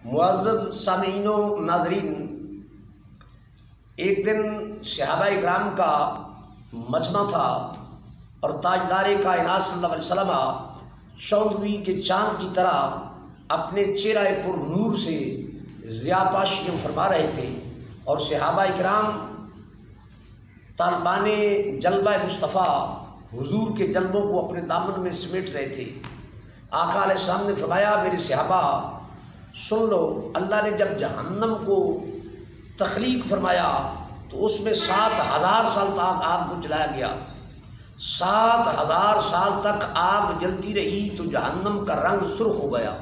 معزز سامعین و ناظرین، ایک دن صحابہ اکرام کا مجمع تھا اور تاجدار کائنات صلی اللہ علیہ وسلم چودھویں کے چاند کی طرح اپنے چہرہ پر نور سے ضیاء پاشی فرما رہے تھے، اور صحابہ اکرام طالبان جلوہ مصطفیٰ حضور کے جلووں کو اپنے دامن میں سمیٹ رہے تھے۔ آقا علیہ السلام نے فرمایا، میرے صحابہ سن لو، اللہ نے جب جہنم کو تخلیق فرمایا تو اس میں 7000 سال تک آگ کو جلایا گیا۔ 7000 سال تک آگ جلتی رہی تو جہنم کا رنگ سرخ ہو گیا۔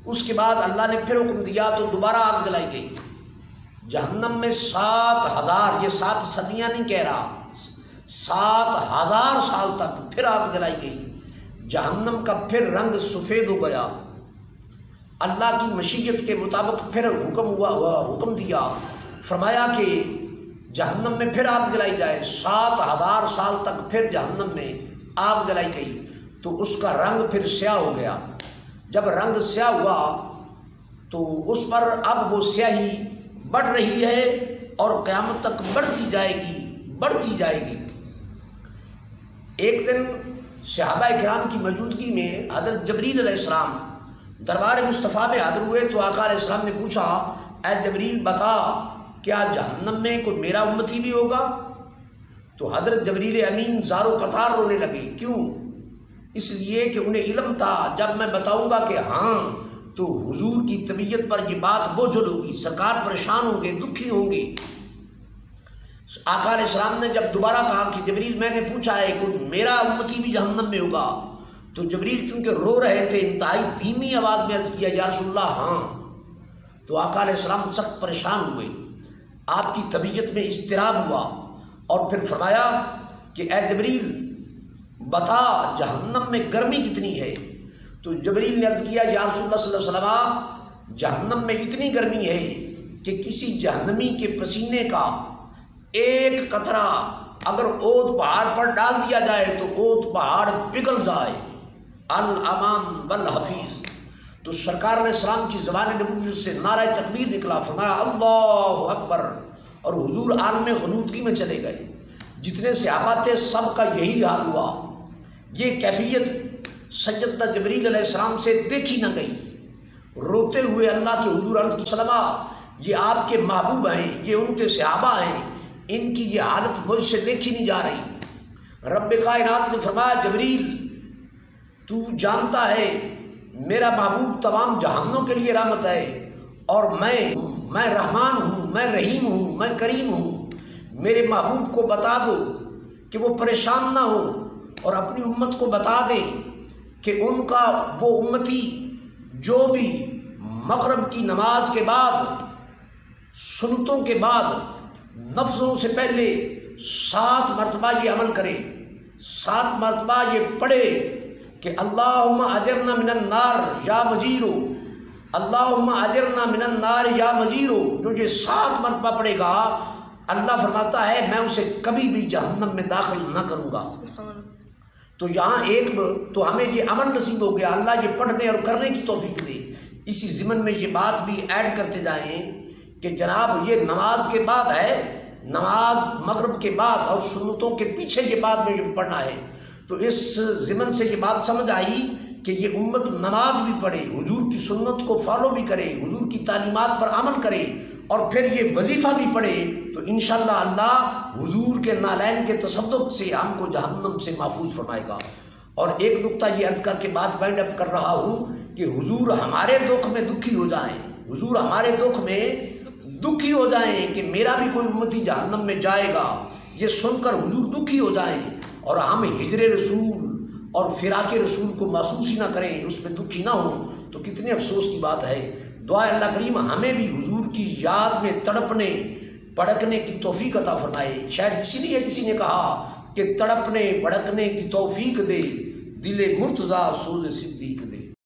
اس کے بعد اللہ نے پھر حکم دیا تو دوبارہ آگ جلائی گئی۔ جہنم میں 7000، یہ 7 صدیاں نہیں کہہ رہا، 7000 سال تک پھر آگ جلائی گئی۔ جہنم کا پھر رنگ سفید ہو گیا۔ اللہ کی مشیت کے مطابق پھر حکم دیا، فرمایا کہ جہنم میں پھر آگ جلائی جائے۔ 7000 سال تک پھر جہنم میں آگ جلائی گئی تو اس کا رنگ پھر سیاہ ہو گیا۔ جب رنگ سیاہ ہوا تو اس پر اب وہ سیاہی بڑھ رہی ہے اور قیامت تک بڑھتی جائے گی۔ ایک دن صحابہ کرام کی موجودگی میں حضرت جبریل علیہ السلام دربار مصطفیٰ میں حاضر ہوئے تو آقا علیہ السلام نے پوچھا، اے جبریل بتا، کیا جہنم میں کوئی میرا امتی بھی ہوگا؟ تو حضرت جبریل امین زارو قطار رونے لگے۔ کیوں؟ اس لیے کہ انہیں علم تھا جب میں بتاؤں گا کہ ہاں تو حضور کی طبیعت پر یہ بات بوجھل ہوگی، سرکار پریشان ہوں گے، دکھی ہوں گے۔ آقا علیہ السلام نے جب دوبارہ کہا کہ جبریل میں نے پوچھا ہے کہ میرا امتی بھی جہنم میں ہوگا، تو جبریل چونکہ رو رہے تھے انتہائی دھیمی آواز میں عرض کیا، یا رسول اللہ ہاں۔ تو آقا علیہ السلام سخت پریشان ہوئے، آپ کی طبیعت میں اضطراب ہوا اور پھر فرمایا کہ اے جبریل بتا، جہنم میں گرمی کتنی ہے؟ تو جبریل نے عرض کیا، یا رسول اللہ صلی اللہ علیہ وسلم، جہنم میں اتنی گرمی ہے کہ کسی جہنمی کے پسینے کا ایک قطرہ اگر اود پہاڑ پر ڈال دیا جائے تو اود پہاڑ پگھل جائے۔ الامان والحفیظ۔ تو سرکار علیہ السلام کی زبان نبوت سے نعرہ تکبیر نکلا، فرمایا اللہ اکبر، اور حضور عالم غنودگی میں چلے گئے۔ جتنے صحابہ تھے سب کا یہی حال ہوا۔ یہ کیفیت سیدنا جبریل علیہ السلام سے دیکھی نہ گئی۔ روتے ہوئے اللہ کے حضور عرض کی، سلمہ یہ آپ کے محبوب ہیں، یہ ان کے صحابہ ہیں، ان کی یہ حالت مجھ سے دیکھی نہیں جا رہی۔ رب کائنات نے فرمایا، جبریل تو جانتا ہے میرا محبوب تمام جہانوں کے لیے رحمت ہے، اور میں رحمان ہوں، میں رحیم ہوں، میں کریم ہوں۔ میرے محبوب کو بتا دو کہ وہ پریشان نہ ہو، اور اپنی امت کو بتا دیں کہ ان کا وہ امتی جو بھی مغرب کی نماز کے بعد، سنتوں کے بعد، نفسوں سے پہلے 7 مرتبہ یہ عمل کرے، 7 مرتبہ یہ پڑھے کہ اللہم اجرنا من النار یا مجیرو، اللہم اجرنا من النار یا مجیرو۔ جو یہ 7 مرتبہ پڑھے گا، اللہ فرماتا ہے میں اسے کبھی بھی جہنم میں داخل نہ کروں گا۔ تو یہاں ایک تو ہمیں یہ عمل نصیب ہو گیا، اللہ یہ پڑھنے اور کرنے کی توفیق دے۔ اسی ضمن میں یہ بات بھی ایڈ کرتے جائیں کہ جناب یہ نماز کے بعد ہے، نماز مغرب کے بعد اور سنتوں کے پیچھے یہ بات میں پڑھنا ہے۔ تو اس ضمن سے یہ بات سمجھ آئی کہ یہ امت نماز بھی پڑھے، حضور کی سنت کو فالو بھی کرے، حضور کی تعلیمات پر عمل کرے، اور پھر یہ وظیفہ بھی پڑھے، تو انشاءاللہ اللہ حضور کے نالین کے تصدق سے ہم کو جہنم سے محفوظ فرمائے گا۔ اور ایک نقطہ یہ عرض کر کے بات وائنڈ اپ کر رہا ہوں کہ حضور ہمارے دکھ میں دکھی ہو جائیں، حضور ہمارے دکھ میں دکھی ہو جائیں کہ میرا بھی کوئی امتی جہنم میں جائے گا، یہ سن کر حضور دکھی ہو جائیں، اور ہم ہجر رسول اور فراق رسول کو محسوس ہی نہ کریں، اس میں دکھی نہ ہوں، تو کتنے افسوس کی بات ہے۔ دعا اللہ کریم ہمیں بھی حضور کی یاد میں تڑپنے بھڑکنے کی توفیق عطا فرمائے۔ شاید اسی لیے کسی نے کہا کہ تڑپنے بھڑکنے کی توفیق دے، دل مرتضیٰ سوز صدیق دے۔